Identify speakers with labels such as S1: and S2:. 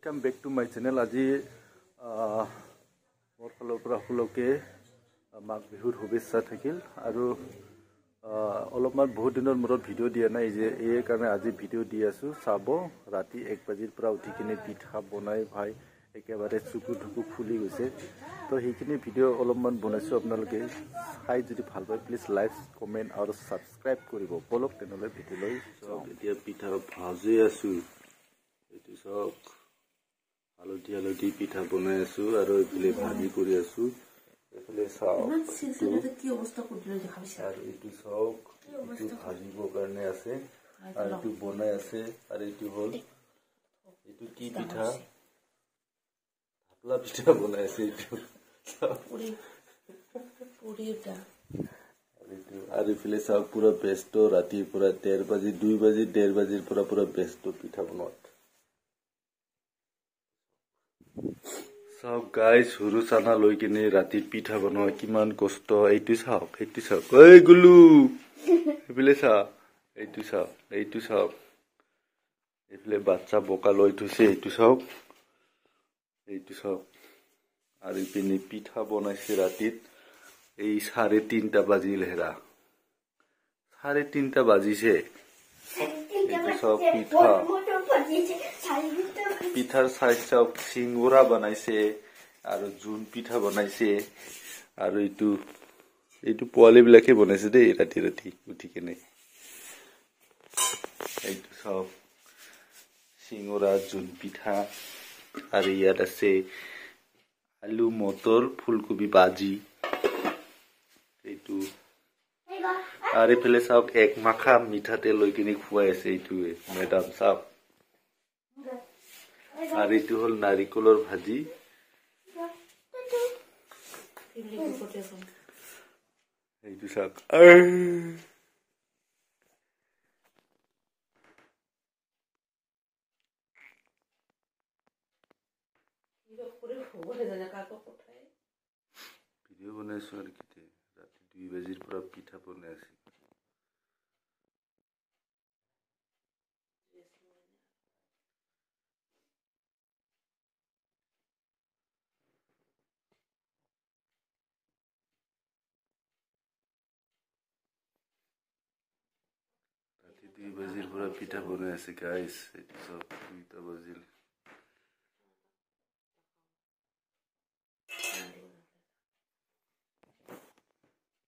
S1: Welcome back to my channel. आज मोर फाলৰ পৰা সকলোকে মাঘ বিহুৰ শুভেচ্ছা থাকিল আৰু অলপমান বহুত দিনৰ মূৰত ভিডিঅ' দিয়া নাই যে এই কাৰণে আজি ভিডিঅ' দি আছো। চাব ৰাতি 1 বাজিৰ পৰা উঠি কিনে পিঠা বনাই ভাই একেবাৰে চুকু ধুকু ফুলি গৈছে। তো সেইখিনি ভিডিঅ' অলপমান বনাইছো, আপোনালোকে চাই যদি ভাল পায় প্লিজ লাইক কমেণ্ট আৰু সাবস্ক্ৰাইব কৰিব। বলক তেনেহ'লে ভিডিঅ'লৈ যাওঁ। এতিয়া পিঠা ভাজি আছো, এইটো সব হালধি হালধি পিঠা বনাই আছো আৰু এইফালে ভাজি কৰি আছো। এইফালে চাওক আৰু এইটো চাওক, এইটো ভাজিবৰ কাৰণে আছে আৰু এইটো বনাই আছে। আৰু এইটো হ'ল এইটো কি পিঠা, ঢাপলা পিঠা বনাই আছে এইটো আৰু এইফালে চাওক পুৰা ব্যস্ত, ৰাতিৰ পৰা 1:30 বাজি 2 বাজি 1:30 বাজিৰ পৰা পুৰা ব্যস্ত পিঠা বনোৱাত। চাওক গাইজ, সৰু চানা লৈ কিনে ৰাতি পিঠা বনোৱা কিমান কষ্ট। এইটো চাওক, এইটো চাওক, ঐ গুলু এইফালে চা, এইটো চাওক, এইটো চাওক, এইফালে বাচ্চা বোকা লৈ থৈছে, এইটো চাওক, এইটো চাওক। আৰু ইপিনে পিঠা বনাইছে ৰাতিত। এই 3:30 বাজিল হেৰা, 3:30 বাজিছে। এইটো চাওক পিঠা, পিঠাৰ চাইজ চাওক, চিংৰা বনাইছে আৰু জোন পিঠা বনাইছে। আৰু এইটো পোৱালি বিলাকে বনাইছে দেই ৰাতি ৰাতি উঠি কেনে। এইটো চাওক চিংৰা জোন পিঠা। আৰু ইয়াত আছে আলু মটৰ ফুলকবি ভাজি। এইটো আৰু এইফালে চাওক 1 মাখা মিঠাতেল লৈ কিনে খুৱাই আছে এইটোৱে মেডাম চাওক। আৰু এইটো হ'ল নাৰিকলৰ ভাজি। এইটো চাওক, ভিডিঅ' বনাইছো আৰু কেতিয়া ৰাতি 2 বাজিৰ পৰা পিঠা বনাই আছে। ৰাতি 2 বাজিৰ পৰা পিঠা বনাই আছে গাইজ। এইটো চব 2টা বাজিল।